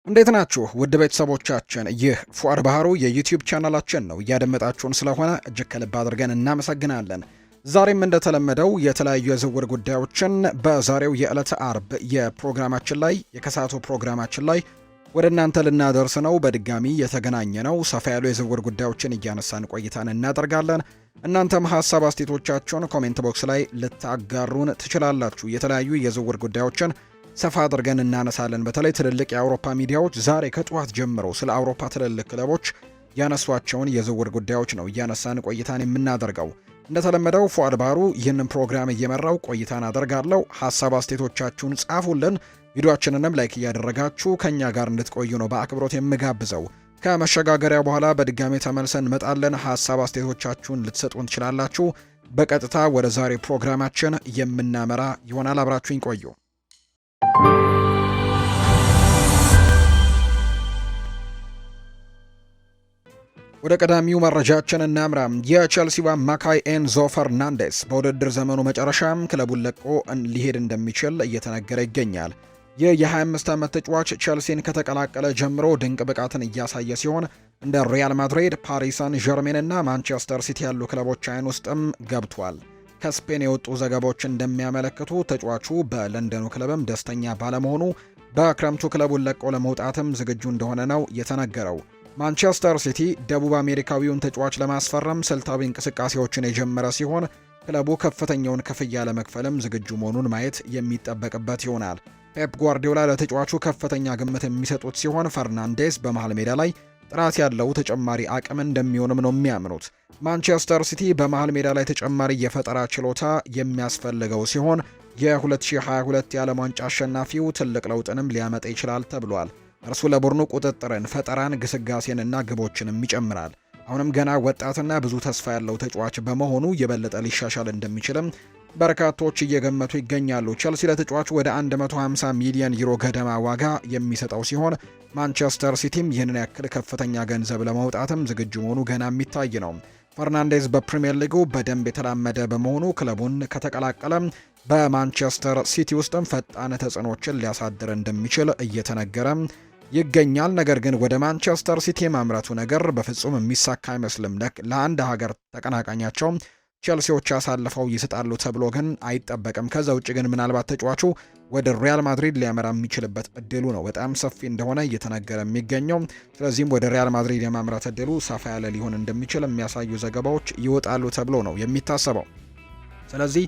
እንዴት ናችሁ ውድ ቤተሰቦቻችን? ይህ ፉአድ ባህሩ የዩቲዩብ ቻናላችን ነው። እያደመጣችሁን ስለሆነ እጅግ ከልብ አድርገን እናመሰግናለን። ዛሬም እንደተለመደው የተለያዩ የዝውውር ጉዳዮችን በዛሬው የዕለተ አርብ የፕሮግራማችን ላይ የከሳቱ ፕሮግራማችን ላይ ወደ እናንተ ልናደርስ ነው። በድጋሚ የተገናኘ ነው። ሰፋ ያሉ የዝውውር ጉዳዮችን እያነሳን ቆይታን እናደርጋለን። እናንተም ሀሳብ አስተያየቶቻችሁን ኮሜንት ቦክስ ላይ ልታጋሩን ትችላላችሁ። የተለያዩ የዝውውር ጉዳዮችን ሰፋ አድርገን እናነሳለን። በተለይ ትልልቅ የአውሮፓ ሚዲያዎች ዛሬ ከጠዋት ጀምሮ ስለ አውሮፓ ትልልቅ ክለቦች ያነሷቸውን የዝውውር ጉዳዮች ነው እያነሳን ቆይታን የምናደርገው። እንደተለመደው ፉአድ ባህሩ ይህንን ፕሮግራም እየመራው ቆይታን አደርጋለሁ። ሀሳብ አስተያየቶቻችሁን ጻፉልን። ቪዲዮአችንንም ላይክ እያደረጋችሁ ከኛ ጋር እንድትቆዩ ነው በአክብሮት የምጋብዘው። ከመሸጋገሪያ በኋላ በድጋሜ ተመልሰን እንመጣለን። ሀሳብ አስተያየቶቻችሁን ልትሰጡን ትችላላችሁ። በቀጥታ ወደ ዛሬ ፕሮግራማችን የምናመራ ይሆናል። አብራችሁኝ ቆዩ። ወደ ቀዳሚው መረጃችን እናምራ። የቼልሲው አማካይ ኤንዞ ፈርናንዴስ በውድድር ዘመኑ መጨረሻም ክለቡን ለቆ ሊሄድ እንደሚችል እየተነገረ ይገኛል። የ25 ዓመት ተጫዋች ቼልሲን ከተቀላቀለ ጀምሮ ድንቅ ብቃትን እያሳየ ሲሆን እንደ ሪያል ማድሪድ፣ ፓሪስ ሳን ዠርሜን እና ማንቸስተር ሲቲ ያሉ ክለቦች አይን ውስጥም ገብቷል። ከስፔን የወጡ ዘገባዎች እንደሚያመለክቱ ተጫዋቹ በለንደኑ ክለብም ደስተኛ ባለመሆኑ በክረምቱ ክለቡን ለቆ ለመውጣትም ዝግጁ እንደሆነ ነው የተነገረው። ማንቸስተር ሲቲ ደቡብ አሜሪካዊውን ተጫዋች ለማስፈረም ስልታዊ እንቅስቃሴዎችን የጀመረ ሲሆን ክለቡ ከፍተኛውን ክፍያ ለመክፈልም ዝግጁ መሆኑን ማየት የሚጠበቅበት ይሆናል። ፔፕ ጓርዲዮላ ለተጫዋቹ ከፍተኛ ግምት የሚሰጡት ሲሆን ፈርናንዴስ በመሃል ሜዳ ላይ ጥራት ያለው ተጨማሪ አቅም እንደሚሆንም ነው የሚያምኑት። ማንቸስተር ሲቲ በመሃል ሜዳ ላይ ተጨማሪ የፈጠራ ችሎታ የሚያስፈልገው ሲሆን የ2022 የዓለም ዋንጫ አሸናፊው ትልቅ ለውጥንም ሊያመጣ ይችላል ተብሏል። እርሱ ለቡድኑ ቁጥጥርን፣ ፈጠራን፣ ግስጋሴንና ግቦችንም ይጨምራል። አሁንም ገና ወጣትና ብዙ ተስፋ ያለው ተጫዋች በመሆኑ የበለጠ ሊሻሻል እንደሚችልም በርካቶች እየገመቱ ይገኛሉ። ቼልሲ ለተጫዋቹ ወደ 150 ሚሊዮን ዩሮ ገደማ ዋጋ የሚሰጠው ሲሆን ማንቸስተር ሲቲም ይህንን ያክል ከፍተኛ ገንዘብ ለማውጣትም ዝግጁ መሆኑ ገና የሚታይ ነው። ፈርናንዴዝ በፕሪሚየር ሊጉ በደንብ የተላመደ በመሆኑ ክለቡን ከተቀላቀለ በማንቸስተር ሲቲ ውስጥም ፈጣን ተጽዕኖችን ሊያሳድር እንደሚችል እየተነገረ ይገኛል። ነገር ግን ወደ ማንቸስተር ሲቲ የማምራቱ ነገር በፍጹም የሚሳካ አይመስልም። ለአንድ ሀገር ተቀናቃኛቸው ቼልሲዎች አሳልፈው ይሰጣሉ ተብሎ ግን አይጠበቅም። ከዛ ውጭ ግን ምናልባት ተጫዋቹ ወደ ሪያል ማድሪድ ሊያመራ የሚችልበት እድሉ ነው በጣም ሰፊ እንደሆነ እየተነገረ የሚገኘው። ስለዚህም ወደ ሪያል ማድሪድ የማምራት እድሉ ሰፋ ያለ ሊሆን እንደሚችል የሚያሳዩ ዘገባዎች ይወጣሉ ተብሎ ነው የሚታሰበው። ስለዚህ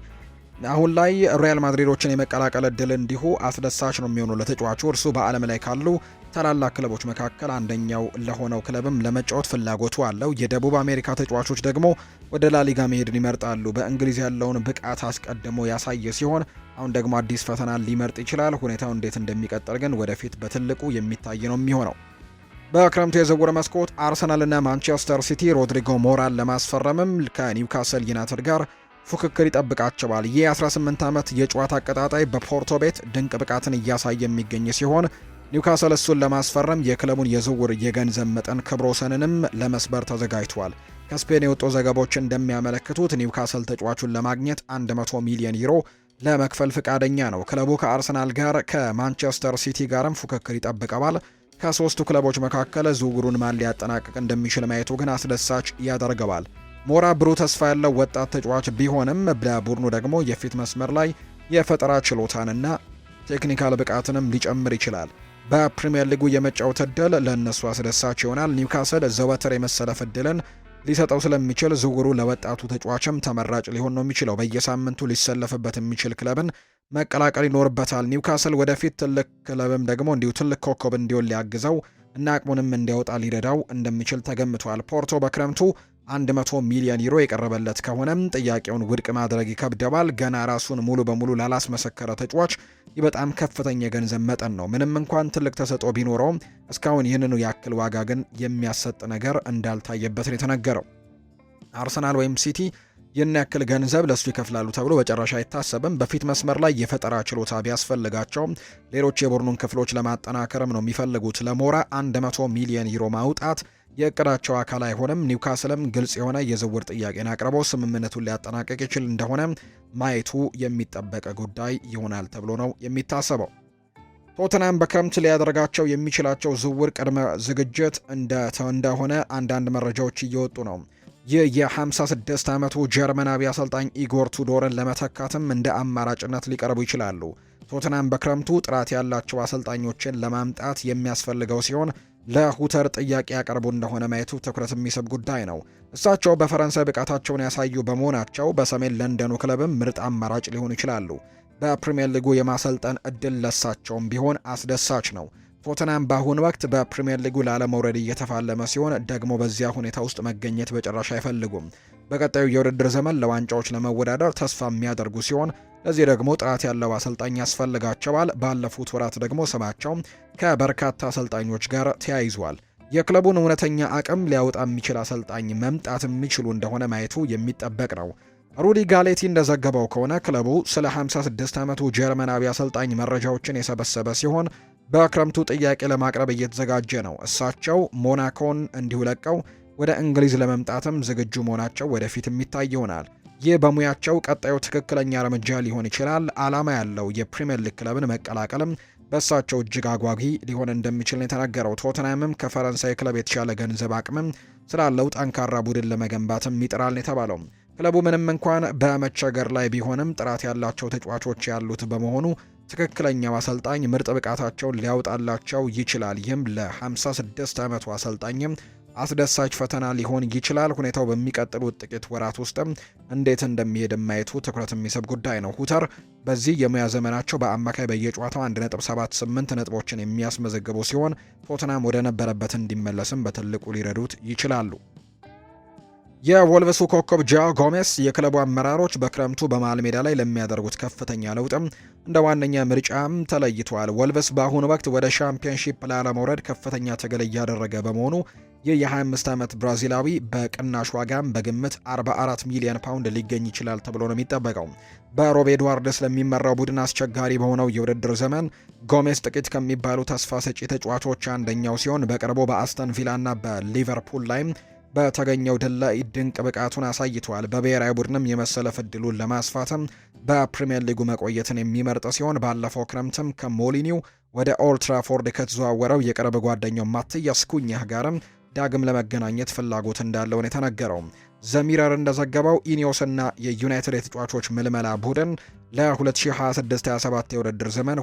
አሁን ላይ ሪያል ማድሪዶችን የመቀላቀል እድል እንዲሁ አስደሳች ነው የሚሆነው ለተጫዋቹ። እርሱ በዓለም ላይ ካሉ ታላላቅ ክለቦች መካከል አንደኛው ለሆነው ክለብም ለመጫወት ፍላጎቱ አለው። የደቡብ አሜሪካ ተጫዋቾች ደግሞ ወደ ላሊጋ መሄድን ይመርጣሉ። በእንግሊዝ ያለውን ብቃት አስቀድሞ ያሳየ ሲሆን አሁን ደግሞ አዲስ ፈተና ሊመርጥ ይችላል። ሁኔታው እንዴት እንደሚቀጥል ግን ወደፊት በትልቁ የሚታይ ነው የሚሆነው። በክረምቱ የዝውውር መስኮት አርሰናልና ማንቸስተር ሲቲ ሮድሪጎ ሞራን ለማስፈረምም ከኒውካስል ዩናይትድ ጋር ፉክክር ይጠብቃቸዋል። ይህ 18 ዓመት የጨዋታ አቀጣጣይ በፖርቶ ቤት ድንቅ ብቃትን እያሳየ የሚገኝ ሲሆን ኒውካስል እሱን ለማስፈረም የክለቡን የዝውውር የገንዘብ መጠን ክብረ ወሰንንም ለመስበር ተዘጋጅቷል። ከስፔን የወጡ ዘገባዎች እንደሚያመለክቱት ኒውካስል ተጫዋቹን ለማግኘት 100 ሚሊዮን ዩሮ ለመክፈል ፍቃደኛ ነው። ክለቡ ከአርሰናል ጋር ከማንቸስተር ሲቲ ጋርም ፉክክር ይጠብቀዋል። ከሶስቱ ክለቦች መካከል ዝውውሩን ማን ሊያጠናቅቅ እንደሚችል ማየቱ ግን አስደሳች ያደርገዋል። ሞራ ብሩህ ተስፋ ያለው ወጣት ተጫዋች ቢሆንም ለቡድኑ ደግሞ የፊት መስመር ላይ የፈጠራ ችሎታንና ቴክኒካል ብቃትንም ሊጨምር ይችላል። በፕሪሚየር ሊጉ የመጫወት እድል ለእነሱ አስደሳች ይሆናል። ኒውካስል ዘወትር የመሰለፍ እድልን ሊሰጠው ስለሚችል ዝውውሩ ለወጣቱ ተጫዋችም ተመራጭ ሊሆን ነው የሚችለው። በየሳምንቱ ሊሰለፍበት የሚችል ክለብን መቀላቀል ይኖርበታል። ኒውካስል ወደፊት ትልቅ ክለብም ደግሞ እንዲሁ ትልቅ ኮከብ እንዲሆን ሊያግዘው እና አቅሙንም እንዲያወጣ ሊረዳው እንደሚችል ተገምቷል። ፖርቶ በክረምቱ 100 ሚሊዮን ዩሮ የቀረበለት ከሆነም ጥያቄውን ውድቅ ማድረግ ይከብደዋል። ገና ራሱን ሙሉ በሙሉ ላላስመሰከረ ተጫዋች ይህ በጣም ከፍተኛ የገንዘብ መጠን ነው። ምንም እንኳን ትልቅ ተሰጥኦ ቢኖረውም እስካሁን ይህንኑ ያክል ዋጋ ግን የሚያሰጥ ነገር እንዳልታየበት ነው የተነገረው። አርሰናል ወይም ሲቲ ይህን ያክል ገንዘብ ለሱ ይከፍላሉ ተብሎ በጨረሻ አይታሰብም። በፊት መስመር ላይ የፈጠራ ችሎታ ቢያስፈልጋቸውም ሌሎች የቡድኑን ክፍሎች ለማጠናከርም ነው የሚፈልጉት። ለሞራ 100 ሚሊዮን ዩሮ ማውጣት የእቅዳቸው አካል አይሆንም። ኒውካስልም ግልጽ የሆነ የዝውውር ጥያቄን አቅርቦ ስምምነቱን ሊያጠናቀቅ ይችል እንደሆነ ማየቱ የሚጠበቅ ጉዳይ ይሆናል ተብሎ ነው የሚታሰበው። ቶተናም በክረምት ሊያደርጋቸው የሚችላቸው ዝውውር ቅድመ ዝግጅት እንደሆነ አንዳንድ መረጃዎች እየወጡ ነው። ይህ የ56 ዓመቱ ጀርመናዊ አሰልጣኝ ኢጎር ቱዶርን ለመተካትም እንደ አማራጭነት ሊቀርቡ ይችላሉ። ቶተናም በክረምቱ ጥራት ያላቸው አሰልጣኞችን ለማምጣት የሚያስፈልገው ሲሆን ለሁተር ጥያቄ ያቀርቡ እንደሆነ ማየቱ ትኩረት የሚስብ ጉዳይ ነው። እሳቸው በፈረንሳይ ብቃታቸውን ያሳዩ በመሆናቸው በሰሜን ለንደኑ ክለብም ምርጥ አማራጭ ሊሆኑ ይችላሉ። በፕሪሚየር ሊጉ የማሰልጠን እድል ለሳቸውም ቢሆን አስደሳች ነው። ቶተናም በአሁኑ ወቅት በፕሪሚየር ሊጉ ላለመውረድ እየተፋለመ ሲሆን ደግሞ በዚያ ሁኔታ ውስጥ መገኘት በጭራሽ አይፈልጉም። በቀጣዩ የውድድር ዘመን ለዋንጫዎች ለመወዳደር ተስፋ የሚያደርጉ ሲሆን ለዚህ ደግሞ ጥራት ያለው አሰልጣኝ ያስፈልጋቸዋል። ባለፉት ወራት ደግሞ ስማቸው ከበርካታ አሰልጣኞች ጋር ተያይዟል። የክለቡን እውነተኛ አቅም ሊያወጣ የሚችል አሰልጣኝ መምጣት የሚችሉ እንደሆነ ማየቱ የሚጠበቅ ነው። ሩዲ ጋሌቲ እንደዘገበው ከሆነ ክለቡ ስለ 56 ዓመቱ ጀርመናዊ አሰልጣኝ መረጃዎችን የሰበሰበ ሲሆን በክረምቱ ጥያቄ ለማቅረብ እየተዘጋጀ ነው። እሳቸው ሞናኮን እንዲሁ ለቀው ወደ እንግሊዝ ለመምጣትም ዝግጁ መሆናቸው ወደፊት የሚታይ ይሆናል። ይህ በሙያቸው ቀጣዩ ትክክለኛ እርምጃ ሊሆን ይችላል። ዓላማ ያለው የፕሪሚየር ሊግ ክለብን መቀላቀልም በእሳቸው እጅግ አጓጊ ሊሆን እንደሚችል ነው የተናገረው። ቶተንሃምም ከፈረንሳይ ክለብ የተሻለ ገንዘብ አቅምም ስላለው ጠንካራ ቡድን ለመገንባትም ይጥራል ነው የተባለው። ክለቡ ምንም እንኳን በመቸገር ላይ ቢሆንም ጥራት ያላቸው ተጫዋቾች ያሉት በመሆኑ ትክክለኛው አሰልጣኝ ምርጥ ብቃታቸውን ሊያውጣላቸው ይችላል። ይህም ለ56 ዓመቱ አሰልጣኝም አስደሳች ፈተና ሊሆን ይችላል። ሁኔታው በሚቀጥሉት ጥቂት ወራት ውስጥም እንዴት እንደሚሄድ ማየቱ ትኩረት የሚስብ ጉዳይ ነው። ሁተር በዚህ የሙያ ዘመናቸው በአማካይ በየጨዋታው 1.78 ነጥቦችን የሚያስመዘግቡ ሲሆን ቶተናም ወደ ነበረበት እንዲመለስም በትልቁ ሊረዱት ይችላሉ። የወልቭሱ ኮከብ ጃኦ ጎሜስ የክለቡ አመራሮች በክረምቱ በመሃል ሜዳ ላይ ለሚያደርጉት ከፍተኛ ለውጥም እንደ ዋነኛ ምርጫም ተለይቷል። ወልቭስ በአሁኑ ወቅት ወደ ሻምፒዮንሺፕ ላለመውረድ ከፍተኛ ትግል እያደረገ በመሆኑ ይህ የ25 ዓመት ብራዚላዊ በቅናሽ ዋጋም በግምት 44 ሚሊዮን ፓውንድ ሊገኝ ይችላል ተብሎ ነው የሚጠበቀው። በሮብ ኤድዋርድስ ለሚመራው ቡድን አስቸጋሪ በሆነው የውድድር ዘመን ጎሜስ ጥቂት ከሚባሉ ተስፋ ሰጪ ተጫዋቾች አንደኛው ሲሆን በቅርቡ በአስተን ቪላና በሊቨርፑል ላይም በተገኘው ድል ላይ ድንቅ ብቃቱን አሳይቷል። በብሔራዊ ቡድንም የመሰለፍ ዕድሉን ለማስፋትም በፕሪሚየር ሊጉ መቆየትን የሚመርጥ ሲሆን ባለፈው ክረምትም ከሞሊኒው ወደ ኦልድ ትራፎርድ ከተዘዋወረው የቅርብ ጓደኛው ማቲያስ ኩኛህ ጋርም ዳግም ለመገናኘት ፍላጎት እንዳለው ነው የተነገረው። ዘሚረር እንደዘገበው ኢኒዮስና የዩናይትድ የተጫዋቾች ምልመላ ቡድን ለ2026-27 የውድድር ዘመን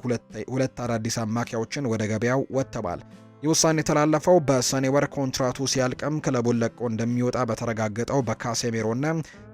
ሁለት አዳዲስ አማካዮችን ወደ ገበያው ወጥተዋል። የውሳኔ የተላለፈው በሰኔ ወር ኮንትራቱ ሲያልቅም ክለቡን ለቆ እንደሚወጣ በተረጋገጠው በካሴሜሮና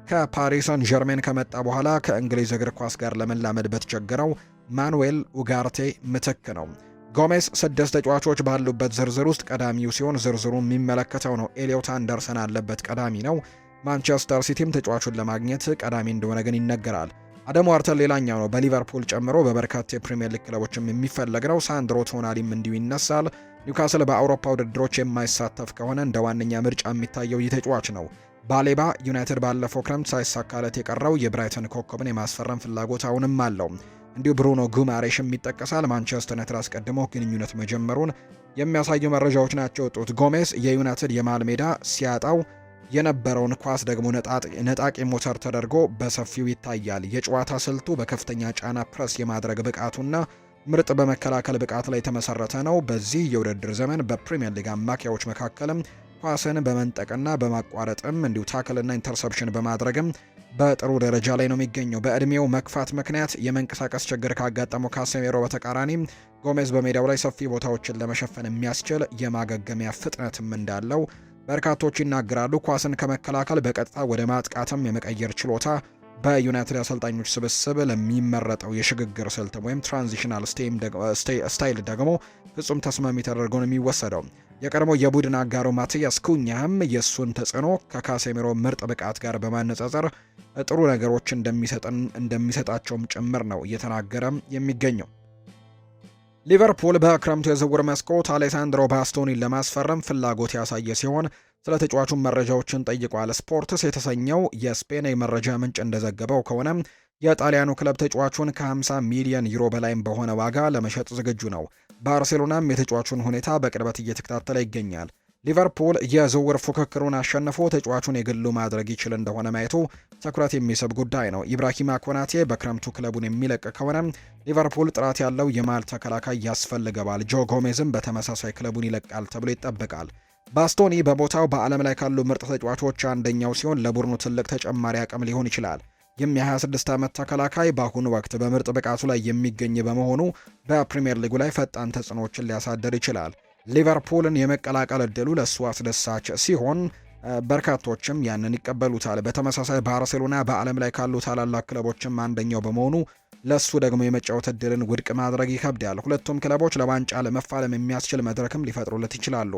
ከፓሪስ ሰን ዠርሜን ከመጣ በኋላ ከእንግሊዝ እግር ኳስ ጋር ለመላመድ በተቸገረው ማኑኤል ኡጋርቴ ምትክ ነው። ጎሜስ 6 ተጫዋቾች ባሉበት ዝርዝር ውስጥ ቀዳሚው ሲሆን ዝርዝሩ የሚመለከተው ነው። ኤሊዮት አንደርሰን አለበት፣ ቀዳሚ ነው። ማንቸስተር ሲቲም ተጫዋቹን ለማግኘት ቀዳሚ እንደሆነ ግን ይነገራል። አደም ዋርተን ሌላኛው ነው። በሊቨርፑል ጨምሮ በበርካታ የፕሪሚየር ሊግ ክለቦችም የሚፈለግ ነው። ሳንድሮ ቶናሊም እንዲሁ ይነሳል። ኒውካስል በአውሮፓ ውድድሮች የማይሳተፍ ከሆነ እንደ ዋነኛ ምርጫ የሚታየው ይህ ተጫዋች ነው። ባሌባ ዩናይትድ ባለፈው ክረምት ሳይሳካለት የቀረው የብራይተን ኮከብን የማስፈረም ፍላጎት አሁንም አለው። እንዲሁ ብሩኖ ጉማሬሽም ይጠቀሳል። ማንቸስተር ዩናይትድ አስቀድሞ ግንኙነት መጀመሩን የሚያሳዩ መረጃዎች ናቸው የወጡት። ጎሜስ የዩናይትድ የመሃል ሜዳ ሲያጣው የነበረውን ኳስ ደግሞ ነጣቂ ሞተር ተደርጎ በሰፊው ይታያል። የጨዋታ ስልቱ በከፍተኛ ጫና ፕረስ የማድረግ ብቃቱና ምርጥ በመከላከል ብቃት ላይ የተመሰረተ ነው። በዚህ የውድድር ዘመን በፕሪሚየር ሊግ አማካዮች መካከልም ኳስን በመንጠቅና በማቋረጥም እንዲሁ ታክልና ኢንተርሰፕሽን በማድረግም በጥሩ ደረጃ ላይ ነው የሚገኘው። በእድሜው መክፋት ምክንያት የመንቀሳቀስ ችግር ካጋጠመው ካሴሜሮ በተቃራኒ ጎሜዝ በሜዳው ላይ ሰፊ ቦታዎችን ለመሸፈን የሚያስችል የማገገሚያ ፍጥነትም እንዳለው በርካቶች ይናገራሉ። ኳስን ከመከላከል በቀጥታ ወደ ማጥቃትም የመቀየር ችሎታ በዩናይትድ አሰልጣኞች ስብስብ ለሚመረጠው የሽግግር ስልት ወይም ትራንዚሽናል ስታይል ደግሞ ፍጹም ተስማሚ ተደርጎ ነው የሚወሰደው። የቀድሞ የቡድን አጋሩ ማቲያስ ኩኛህም የእሱን ተጽዕኖ ከካሴሜሮ ምርጥ ብቃት ጋር በማነጻጸር ጥሩ ነገሮች እንደሚሰጣቸውም ጭምር ነው እየተናገረ የሚገኘው። ሊቨርፑል በክረምቱ የዝውውር መስኮት አሌሳንድሮ ባስቶኒን ለማስፈረም ፍላጎት ያሳየ ሲሆን ስለ ተጫዋቹን መረጃዎችን ጠይቋል። ስፖርትስ የተሰኘው የስፔን መረጃ ምንጭ እንደዘገበው ከሆነ የጣሊያኑ ክለብ ተጫዋቹን ከ50 ሚሊዮን ዩሮ በላይም በሆነ ዋጋ ለመሸጥ ዝግጁ ነው። ባርሴሎናም የተጫዋቹን ሁኔታ በቅርበት እየተከታተለ ይገኛል። ሊቨርፑል የዝውውር ፉክክሩን አሸንፎ ተጫዋቹን የግሉ ማድረግ ይችል እንደሆነ ማየቱ ትኩረት የሚስብ ጉዳይ ነው። ኢብራሂማ ኮናቴ በክረምቱ ክለቡን የሚለቅ ከሆነ ሊቨርፑል ጥራት ያለው የመሃል ተከላካይ ያስፈልገዋል። ጆ ጎሜዝም በተመሳሳይ ክለቡን ይለቃል ተብሎ ይጠበቃል። ባስቶኒ በቦታው በዓለም ላይ ካሉ ምርጥ ተጫዋቾች አንደኛው ሲሆን ለቡድኑ ትልቅ ተጨማሪ አቅም ሊሆን ይችላል። የ26 ዓመት ተከላካይ በአሁኑ ወቅት በምርጥ ብቃቱ ላይ የሚገኝ በመሆኑ በፕሪምየር ሊጉ ላይ ፈጣን ተጽዕኖዎችን ሊያሳድር ይችላል። ሊቨርፑልን የመቀላቀል እድሉ ለእሱ አስደሳች ሲሆን በርካቶችም ያንን ይቀበሉታል። በተመሳሳይ ባርሴሎና በዓለም ላይ ካሉ ታላላቅ ክለቦችም አንደኛው በመሆኑ ለሱ ደግሞ የመጫወት እድልን ውድቅ ማድረግ ይከብዳል። ሁለቱም ክለቦች ለዋንጫ ለመፋለም የሚያስችል መድረክም ሊፈጥሩለት ይችላሉ።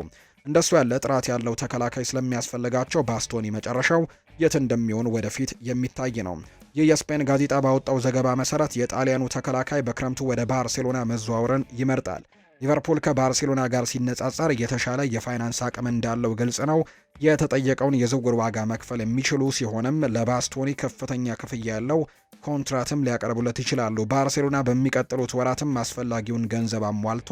እንደሱ ያለ ጥራት ያለው ተከላካይ ስለሚያስፈልጋቸው ባስቶኒ መጨረሻው የት እንደሚሆን ወደፊት የሚታይ ነው። ይህ የስፔን ጋዜጣ ባወጣው ዘገባ መሰረት የጣሊያኑ ተከላካይ በክረምቱ ወደ ባርሴሎና መዘዋወርን ይመርጣል። ሊቨርፑል ከባርሴሎና ጋር ሲነጻጸር የተሻለ የፋይናንስ አቅም እንዳለው ግልጽ ነው። የተጠየቀውን የዝውውር ዋጋ መክፈል የሚችሉ ሲሆንም ለባስቶኒ ከፍተኛ ክፍያ ያለው ኮንትራትም ሊያቀርቡለት ይችላሉ። ባርሴሎና በሚቀጥሉት ወራትም አስፈላጊውን ገንዘብ አሟልቶ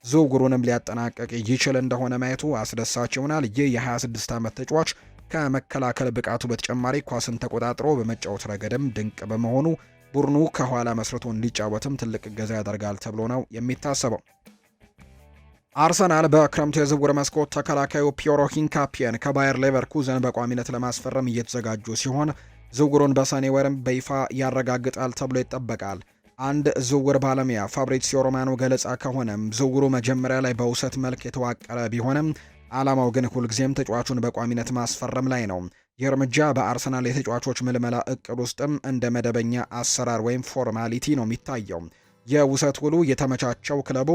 ዝውውሩንም ሊያጠናቀቅ ይችል እንደሆነ ማየቱ አስደሳች ይሆናል። ይህ የ26 ዓመት ተጫዋች ከመከላከል ብቃቱ በተጨማሪ ኳስን ተቆጣጥሮ በመጫወት ረገድም ድንቅ በመሆኑ ቡድኑ ከኋላ መስርቶ እንዲጫወትም ትልቅ እገዛ ያደርጋል ተብሎ ነው የሚታሰበው። አርሰናል በክረምቱ የዝውውር መስኮት ተከላካዩ ፒየሮ ሂንካፒየን ከባየር ሌቨርኩዘን በቋሚነት ለማስፈረም እየተዘጋጁ ሲሆን ዝውውሩን በሰኔ ወርም በይፋ ያረጋግጣል ተብሎ ይጠበቃል። አንድ ዝውውር ባለሙያ ፋብሪዚዮ ሮማኖ ገለጻ ከሆነም ዝውውሩ መጀመሪያ ላይ በውሰት መልክ የተዋቀረ ቢሆንም ዓላማው ግን ሁልጊዜም ተጫዋቹን በቋሚነት ማስፈረም ላይ ነው። ይህ እርምጃ በአርሰናል የተጫዋቾች ምልመላ እቅድ ውስጥም እንደ መደበኛ አሰራር ወይም ፎርማሊቲ ነው የሚታየው። የውሰት ውሉ የተመቻቸው ክለቡ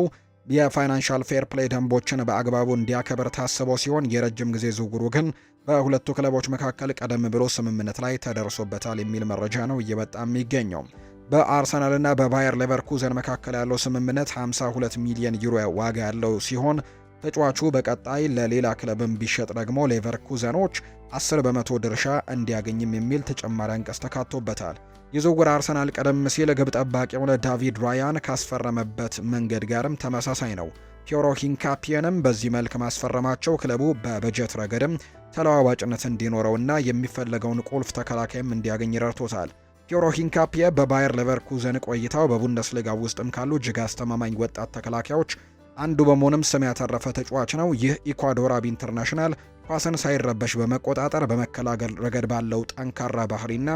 የፋይናንሻል ፌር ፕሌይ ደንቦችን በአግባቡ እንዲያከብር ታስበው ሲሆን የረጅም ጊዜ ዝውውሩ ግን በሁለቱ ክለቦች መካከል ቀደም ብሎ ስምምነት ላይ ተደርሶበታል የሚል መረጃ ነው እየወጣ የሚገኘው። በአርሰናልና በባየር ሌቨርኩዘን መካከል ያለው ስምምነት 52 ሚሊዮን ዩሮ ዋጋ ያለው ሲሆን ተጫዋቹ በቀጣይ ለሌላ ክለብም ቢሸጥ ደግሞ ሌቨርኩዘኖች 10 በመቶ ድርሻ እንዲያገኝም የሚል ተጨማሪ አንቀጽ ተካቶበታል። የዝውውር አርሰናል ቀደም ሲል ግብ ጠባቂውን ዳቪድ ራያን ካስፈረመበት መንገድ ጋርም ተመሳሳይ ነው። ፒየሮ ሂንካፒየንም በዚህ መልክ ማስፈረማቸው ክለቡ በበጀት ረገድም ተለዋዋጭነት እንዲኖረውና የሚፈለገውን ቁልፍ ተከላካይም እንዲያገኝ ረድቶታል። ፒየሮ ሂንካፒየ በባየር ሌቨርኩዘን ቆይታው በቡንደስሊጋ ውስጥም ካሉ እጅግ አስተማማኝ ወጣት ተከላካዮች አንዱ በመሆንም ስም ያተረፈ ተጫዋች ነው። ይህ ኢኳዶራዊ ኢንተርናሽናል ኳስን ሳይረበሽ በመቆጣጠር በመከላከል ረገድ ባለው ጠንካራ ባህሪና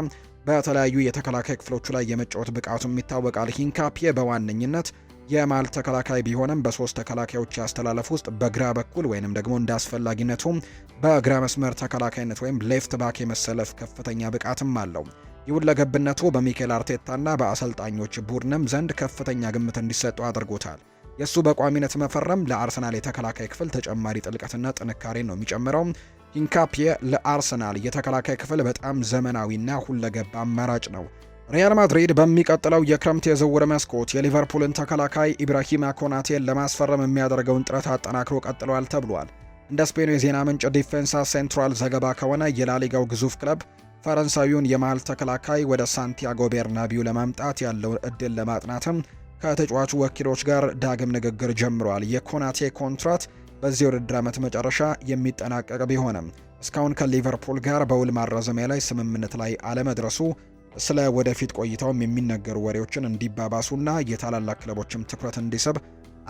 በተለያዩ የተከላካይ ክፍሎቹ ላይ የመጫወት ብቃቱም ይታወቃል። ሂንካፒየ በዋነኝነት የማል ተከላካይ ቢሆንም በሶስት ተከላካዮች ያስተላለፍ ውስጥ በግራ በኩል ወይንም ደግሞ እንደ አስፈላጊነቱ በግራ መስመር ተከላካይነት ወይም ሌፍት ባክ የመሰለፍ ከፍተኛ ብቃትም አለው። ይሁን ለገብነቱ በሚኬል አርቴታና በአሰልጣኞች ቡድንም ዘንድ ከፍተኛ ግምት እንዲሰጠው አድርጎታል። የእሱ በቋሚነት መፈረም ለአርሰናል የተከላካይ ክፍል ተጨማሪ ጥልቀትና ጥንካሬ ነው የሚጨምረው። ሂንካፒየ ለአርሰናል የተከላካይ ክፍል በጣም ዘመናዊና ሁለገብ አማራጭ ነው። ሪያል ማድሪድ በሚቀጥለው የክረምት የዝውውር መስኮት የሊቨርፑልን ተከላካይ ኢብራሂማ ኮናቴን ለማስፈረም የሚያደርገውን ጥረት አጠናክሮ ቀጥሏል ተብሏል። እንደ ስፔኑ የዜና ምንጭ ዲፌንሳ ሴንትራል ዘገባ ከሆነ የላሊጋው ግዙፍ ክለብ ፈረንሳዊውን የመሃል ተከላካይ ወደ ሳንቲያጎ ቤርናቢው ለማምጣት ያለውን እድል ለማጥናትም ከተጫዋቹ ወኪሎች ጋር ዳግም ንግግር ጀምሯል። የኮናቴ ኮንትራት በዚህ ውድድር ዓመት መጨረሻ የሚጠናቀቅ ቢሆንም እስካሁን ከሊቨርፑል ጋር በውል ማራዘሚያ ላይ ስምምነት ላይ አለመድረሱ ስለ ወደፊት ቆይታውም የሚነገሩ ወሬዎችን እንዲባባሱና የታላላቅ ክለቦችም ትኩረት እንዲስብ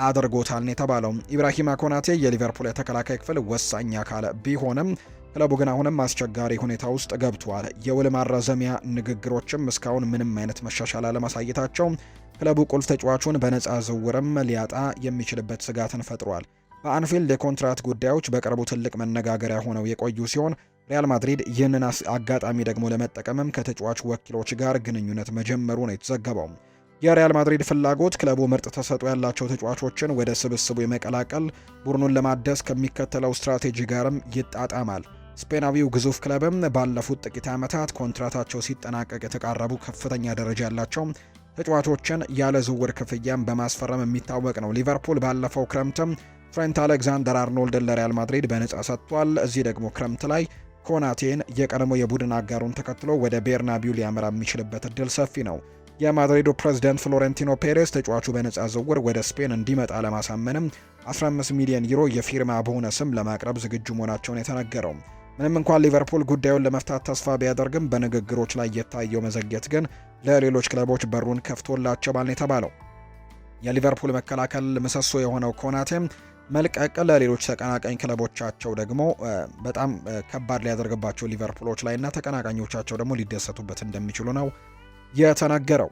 አድርጎታል ነው የተባለው። ኢብራሂማ ኮናቴ የሊቨርፑል የተከላካይ ክፍል ወሳኝ አካል ቢሆንም ክለቡ ግን አሁንም አስቸጋሪ ሁኔታ ውስጥ ገብቷል። የውል ማራዘሚያ ንግግሮችም እስካሁን ምንም አይነት መሻሻል አለማሳየታቸው ክለቡ ቁልፍ ተጫዋቹን በነፃ ዝውውርም ሊያጣ የሚችልበት ስጋትን ፈጥሯል። በአንፊልድ የኮንትራት ጉዳዮች በቅርቡ ትልቅ መነጋገሪያ ሆነው የቆዩ ሲሆን ሪያል ማድሪድ ይህንን አጋጣሚ ደግሞ ለመጠቀምም ከተጫዋቹ ወኪሎች ጋር ግንኙነት መጀመሩ ነው የተዘገበው። የሪያል ማድሪድ ፍላጎት ክለቡ ምርጥ ተሰጥኦ ያላቸው ተጫዋቾችን ወደ ስብስቡ የመቀላቀል ቡድኑን ለማደስ ከሚከተለው ስትራቴጂ ጋርም ይጣጣማል። ስፔናዊው ግዙፍ ክለብም ባለፉት ጥቂት ዓመታት ኮንትራታቸው ሲጠናቀቅ የተቃረቡ ከፍተኛ ደረጃ ያላቸው ተጫዋቾችን ያለ ዝውውር ክፍያም በማስፈረም የሚታወቅ ነው። ሊቨርፑል ባለፈው ክረምትም ትሬንት አሌክዛንደር አርኖልድን ለሪያል ማድሪድ በነጻ ሰጥቷል። እዚህ ደግሞ ክረምት ላይ ኮናቴን የቀድሞ የቡድን አጋሩን ተከትሎ ወደ ቤርናቢው ሊያመራ የሚችልበት እድል ሰፊ ነው። የማድሪዱ ፕሬዝዳንት ፍሎሬንቲኖ ፔሬዝ ተጫዋቹ በነጻ ዝውውር ወደ ስፔን እንዲመጣ ለማሳመንም 15 ሚሊዮን ዩሮ የፊርማ ቦነስም ለማቅረብ ዝግጁ መሆናቸውን የተነገረው። ምንም እንኳን ሊቨርፑል ጉዳዩን ለመፍታት ተስፋ ቢያደርግም በንግግሮች ላይ የታየው መዘግየት ግን ለሌሎች ክለቦች በሩን ከፍቶላቸዋል ነው የተባለው። የሊቨርፑል መከላከል ምሰሶ የሆነው ኮናቴም መልቀቅ ለሌሎች ተቀናቃኝ ክለቦቻቸው ደግሞ በጣም ከባድ ሊያደርግባቸው ሊቨርፑሎች ላይና ተቀናቃኞቻቸው ደግሞ ሊደሰቱበት እንደሚችሉ ነው የተነገረው።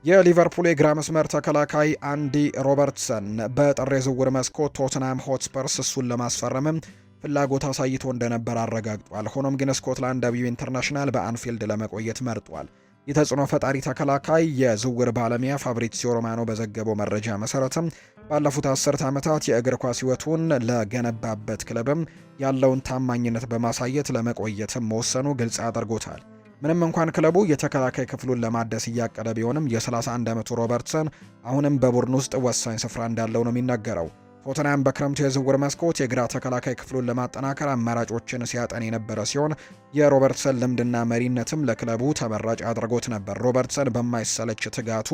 የሊቨርፑል የግራ መስመር ተከላካይ አንዲ ሮበርትሰን በጥር የዝውውር መስኮት ቶትናም ሆትስፐርስ እሱን ለማስፈረምም ፍላጎት አሳይቶ እንደነበር አረጋግጧል። ሆኖም ግን ስኮትላንዳዊው ኢንተርናሽናል በአንፊልድ ለመቆየት መርጧል። የተጽዕኖ ፈጣሪ ተከላካይ የዝውውር ባለሙያ ፋብሪዚዮ ሮማኖ በዘገበው መረጃ መሰረትም ባለፉት 10 ዓመታት የእግር ኳስ ሕይወቱን ለገነባበት ክለብም ያለውን ታማኝነት በማሳየት ለመቆየትም መወሰኑ ግልጽ አድርጎታል። ምንም እንኳን ክለቡ የተከላካይ ክፍሉን ለማደስ እያቀደ ቢሆንም የ31 ዓመቱ ሮበርትሰን አሁንም በቡድን ውስጥ ወሳኝ ስፍራ እንዳለው ነው የሚነገረው። ቶተንሃም በክረምቱ የዝውውር መስኮት የግራ ተከላካይ ክፍሉን ለማጠናከር አማራጮችን ሲያጠን የነበረ ሲሆን የሮበርትሰን ልምድና መሪነትም ለክለቡ ተመራጭ አድርጎት ነበር። ሮበርትሰን በማይሰለች ትጋቱ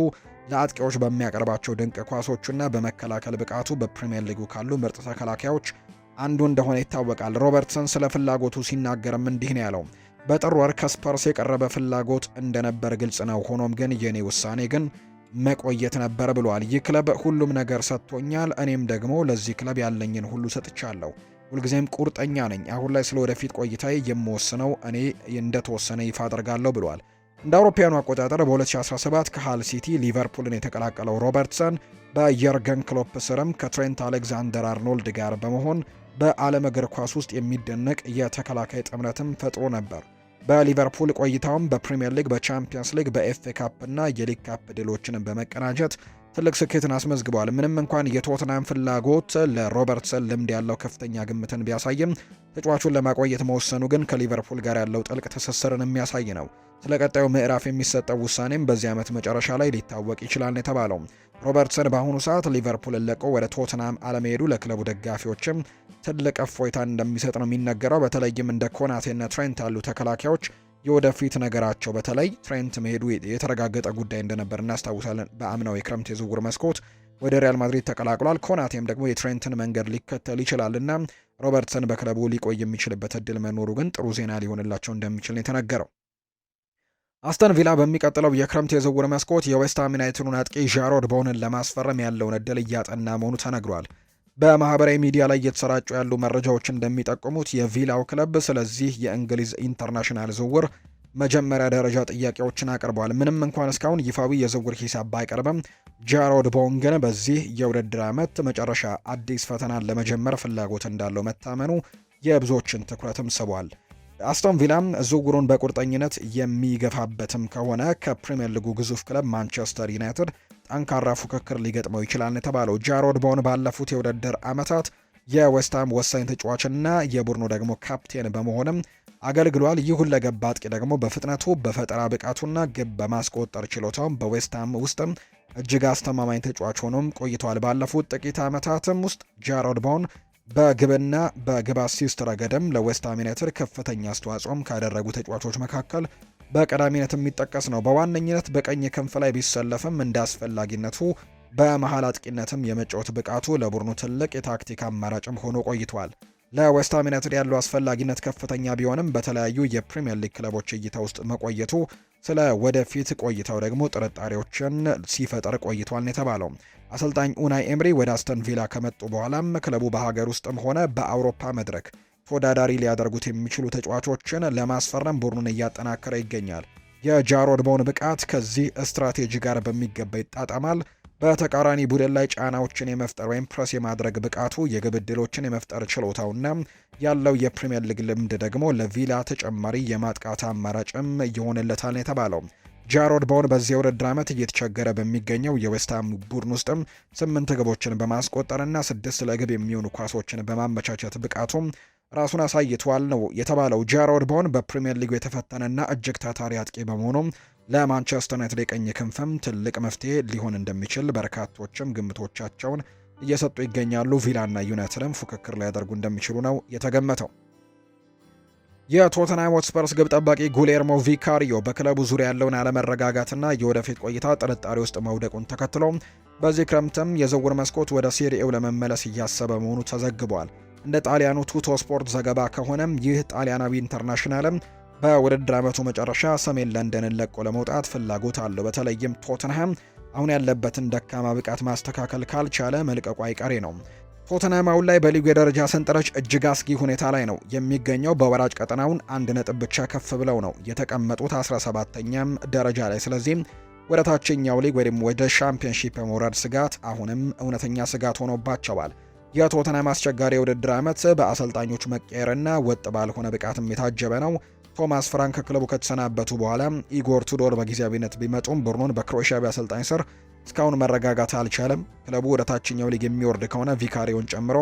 ለአጥቂዎች በሚያቀርባቸው ድንቅ ኳሶችና በመከላከል ብቃቱ በፕሪሚየር ሊጉ ካሉ ምርጥ ተከላካዮች አንዱ እንደሆነ ይታወቃል። ሮበርትሰን ስለ ፍላጎቱ ሲናገርም እንዲህ ነው ያለው። በጥር ወር ከስፐርስ የቀረበ ፍላጎት እንደነበር ግልጽ ነው። ሆኖም ግን የኔ ውሳኔ ግን መቆየት ነበር ብሏል። ይህ ክለብ ሁሉም ነገር ሰጥቶኛል፣ እኔም ደግሞ ለዚህ ክለብ ያለኝን ሁሉ ሰጥቻለሁ። ሁልጊዜም ቁርጠኛ ነኝ። አሁን ላይ ስለ ወደፊት ቆይታዬ የምወስነው እኔ እንደተወሰነ ይፋ አድርጋለሁ ብሏል። እንደ አውሮፓውያኑ አቆጣጠር በ2017 ከሃል ሲቲ ሊቨርፑልን የተቀላቀለው ሮበርትሰን በየርገን ክሎፕ ስርም ከትሬንት አሌክዛንደር አርኖልድ ጋር በመሆን በዓለም እግር ኳስ ውስጥ የሚደነቅ የተከላካይ ጥምረትም ፈጥሮ ነበር። በሊቨርፑል ቆይታውም በፕሪሚየር ሊግ፣ በቻምፒየንስ ሊግ፣ በኤፍኤ ካፕ እና የሊግ ካፕ ድሎችን በመቀናጀት ትልቅ ስኬትን አስመዝግበዋል። ምንም እንኳን የቶትናም ፍላጎት ለሮበርትሰን ልምድ ያለው ከፍተኛ ግምትን ቢያሳይም ተጫዋቹን ለማቆየት መወሰኑ ግን ከሊቨርፑል ጋር ያለው ጥልቅ ትስስርን የሚያሳይ ነው። ስለ ቀጣዩ ምዕራፍ የሚሰጠው ውሳኔም በዚህ ዓመት መጨረሻ ላይ ሊታወቅ ይችላል ነው የተባለው። ሮበርትሰን በአሁኑ ሰዓት ሊቨርፑልን ለቆ ወደ ቶትናም አለመሄዱ ለክለቡ ደጋፊዎችም ትልቅ እፎይታ እንደሚሰጥ ነው የሚነገረው። በተለይም እንደ ኮናቴና ትሬንት ያሉ ተከላካዮች የወደፊት ነገራቸው በተለይ ትሬንት መሄዱ የተረጋገጠ ጉዳይ እንደነበር እናስታውሳለን። በአምናው የክረምት የዝውውር መስኮት ወደ ሪያል ማድሪድ ተቀላቅሏል። ኮናቴም ደግሞ የትሬንትን መንገድ ሊከተል ይችላልና ሮበርትሰን በክለቡ ሊቆይ የሚችልበት እድል መኖሩ ግን ጥሩ ዜና ሊሆንላቸው እንደሚችል ነው የተነገረው። አስተን ቪላ በሚቀጥለው የክረምት የዝውውር መስኮት የዌስትሃም ዩናይትዱን አጥቂ ዣሮድ ቦወንን ለማስፈረም ያለውን እድል እያጠና መሆኑ ተነግሯል። በማህበራዊ ሚዲያ ላይ እየተሰራጩ ያሉ መረጃዎች እንደሚጠቁሙት የቪላው ክለብ ስለዚህ የእንግሊዝ ኢንተርናሽናል ዝውውር መጀመሪያ ደረጃ ጥያቄዎችን አቅርበዋል። ምንም እንኳን እስካሁን ይፋዊ የዝውውር ሂሳብ ባይቀርብም ጃሮድ ቦወን ግን በዚህ የውድድር ዓመት መጨረሻ አዲስ ፈተናን ለመጀመር ፍላጎት እንዳለው መታመኑ የብዙዎችን ትኩረትም ስቧል። አስቶን ቪላም ዝውውሩን በቁርጠኝነት የሚገፋበትም ከሆነ ከፕሪሚየር ሊጉ ግዙፍ ክለብ ማንቸስተር ዩናይትድ ጠንካራ ፉክክር ሊገጥመው ይችላል የተባለው ጃሮድ ቦወን ባለፉት የውድድር ዓመታት የዌስትሃም ወሳኝ ተጫዋችና የቡድኑ ደግሞ ካፕቴን በመሆንም አገልግሏል። ይህ ሁለገብ አጥቂ ደግሞ በፍጥነቱ በፈጠራ ብቃቱና ግብ በማስቆጠር ችሎታውም በዌስትሃም ውስጥም እጅግ አስተማማኝ ተጫዋች ሆኖም ቆይቷል። ባለፉት ጥቂት ዓመታትም ውስጥ ጃሮድ ቦወን በግብና በግብ አሲስት ረገድም ለዌስትሃም ዩናይትድ ከፍተኛ አስተዋጽኦም ካደረጉ ተጫዋቾች መካከል በቀዳሚነት የሚጠቀስ ነው። በዋነኝነት በቀኝ ክንፍ ላይ ቢሰለፍም እንደ አስፈላጊነቱ በመሃል አጥቂነትም የመጫወት ብቃቱ ለቡድኑ ትልቅ የታክቲክ አማራጭም ሆኖ ቆይቷል። ለዌስትሃም ዩናይትድ ያለው አስፈላጊነት ከፍተኛ ቢሆንም በተለያዩ የፕሪሚየር ሊግ ክለቦች እይታ ውስጥ መቆየቱ ስለ ወደፊት ቆይታው ደግሞ ጥርጣሬዎችን ሲፈጠር ቆይቷል ነው የተባለው። አሰልጣኝ ኡናይ ኤምሪ ወደ አስተን ቪላ ከመጡ በኋላም ክለቡ በሀገር ውስጥም ሆነ በአውሮፓ መድረክ ተወዳዳሪ ሊያደርጉት የሚችሉ ተጫዋቾችን ለማስፈረም ቡድኑን እያጠናከረ ይገኛል። የጃሮድ ቦወን ብቃት ከዚህ ስትራቴጂ ጋር በሚገባ ይጣጣማል። በተቃራኒ ቡድን ላይ ጫናዎችን የመፍጠር ወይም ፕረስ የማድረግ ብቃቱ፣ የግብ ዕድሎችን የመፍጠር ችሎታውና ያለው የፕሪሚየር ሊግ ልምድ ደግሞ ለቪላ ተጨማሪ የማጥቃት አማራጭም ይሆንለታል ነው የተባለው። ጃሮድ ቦወን በዚህ የውድድር ዓመት እየተቸገረ በሚገኘው የዌስትሃም ቡድን ውስጥም 8 ግቦችን በማስቆጠርና 6 ለግብ የሚሆኑ ኳሶችን በማመቻቸት ብቃቱም ራሱን አሳይቷል ነው የተባለው። ጃሮድ ቦወን በፕሪሚየር ሊጉ የተፈተነና እጅግ ታታሪ አጥቂ በመሆኑም ለማንቸስተር ዩናይትድ የቀኝ ክንፍም ትልቅ መፍትሄ ሊሆን እንደሚችል በርካቶችም ግምቶቻቸውን እየሰጡ ይገኛሉ። ቪላና ዩናይትድም ፉክክር ሊያደርጉ እንደሚችሉ ነው የተገመተው። የቶተንሃም ሆትስፐርስ ግብ ጠባቂ ጉሌርሞ ቪካሪዮ በክለቡ ዙሪያ ያለውን አለመረጋጋትና የወደፊት ቆይታ ጥርጣሬ ውስጥ መውደቁን ተከትሎ በዚህ ክረምትም የዝውውር መስኮት ወደ ሴሪኤው ለመመለስ እያሰበ መሆኑ ተዘግቧል። እንደ ጣሊያኑ ቱቶ ስፖርት ዘገባ ከሆነም ይህ ጣሊያናዊ ኢንተርናሽናልም በውድድር ዓመቱ መጨረሻ ሰሜን ለንደንን ለቆ ለመውጣት ፍላጎት አለው። በተለይም ቶተንሃም አሁን ያለበትን ደካማ ብቃት ማስተካከል ካልቻለ መልቀቁ አይቀሬ ነው። ቶተንሃም አሁን ላይ በሊጉ የደረጃ ሰንጠረዥ እጅግ አስጊ ሁኔታ ላይ ነው የሚገኘው። በወራጅ ቀጠናውን 1 ነጥብ ብቻ ከፍ ብለው ነው የተቀመጡት 17ኛም ደረጃ ላይ። ስለዚህም ወደ ታችኛው ሊግ ወይም ወደ ሻምፒዮንሺፕ የመውረድ ስጋት አሁንም እውነተኛ ስጋት ሆኖባቸዋል። የቶተንሃም አስቸጋሪ የውድድር ዓመት በአሰልጣኞች መቀየርና ወጥ ባልሆነ ብቃትም የታጀበ ነው። ቶማስ ፍራንክ ክለቡ ከተሰናበቱ በኋላ ኢጎር ቱዶር በጊዜያዊነት ቢመጡም ቡድኑን በክሮኤሺያዊ አሰልጣኝ ስር እስካሁን መረጋጋት አልቻለም። ክለቡ ወደ ታችኛው ሊግ የሚወርድ ከሆነ ቪካሪዮን ጨምሮ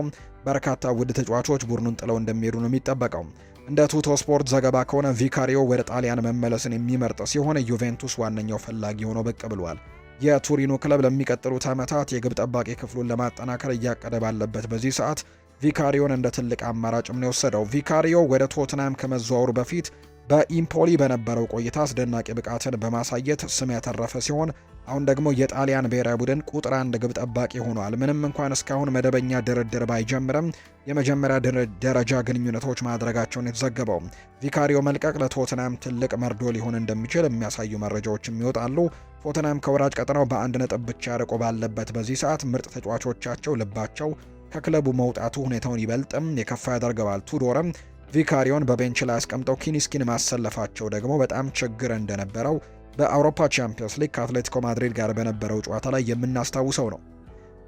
በርካታ ውድ ተጫዋቾች ቡድኑን ጥለው እንደሚሄዱ ነው የሚጠበቀው። እንደ ቱቶ ስፖርት ዘገባ ከሆነ ቪካሪዮ ወደ ጣሊያን መመለስን የሚመርጥ ሲሆን ዩቬንቱስ ዋነኛው ፈላጊ ሆኖ ብቅ ብሏል። የቱሪኑ ክለብ ለሚቀጥሉት ዓመታት የግብ ጠባቂ ክፍሉን ለማጠናከር እያቀደ ባለበት በዚህ ሰዓት ቪካሪዮን እንደ ትልቅ አማራጭም ነው የወሰደው። ቪካሪዮ ወደ ቶትናም ከመዘዋወሩ በፊት በኢምፖሊ በነበረው ቆይታ አስደናቂ ብቃትን በማሳየት ስም ያተረፈ ሲሆን አሁን ደግሞ የጣሊያን ብሔራዊ ቡድን ቁጥር 1 ግብ ጠባቂ ሆኗል። ምንም እንኳን እስካሁን መደበኛ ድርድር ባይጀምርም የመጀመሪያ ደረጃ ግንኙነቶች ማድረጋቸውን የተዘገበው ቪካሪዮ መልቀቅ ለቶትናም ትልቅ መርዶ ሊሆን እንደሚችል የሚያሳዩ መረጃዎችም ይወጣሉ። ቶትናም ከወራጅ ቀጠናው በ1 ነጥብ ብቻ ርቆ ባለበት በዚህ ሰዓት ምርጥ ተጫዋቾቻቸው ልባቸው ከክለቡ መውጣቱ ሁኔታውን ይበልጥም የከፋ ያደርገዋል። ቱዶርም ቪካሪዮን በቤንች ላይ አስቀምጠው ኪኒስኪን ማሰለፋቸው ደግሞ በጣም ችግር እንደነበረው በአውሮፓ ቻምፒየንስ ሊግ ከአትሌቲኮ ማድሪድ ጋር በነበረው ጨዋታ ላይ የምናስታውሰው ነው።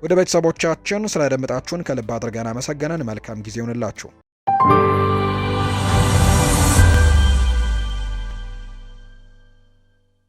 ወደ ቤተሰቦቻችን ስላደመጣችሁን ከልብ አድርገን አመሰገነን። መልካም ጊዜ ይሁንላችሁ።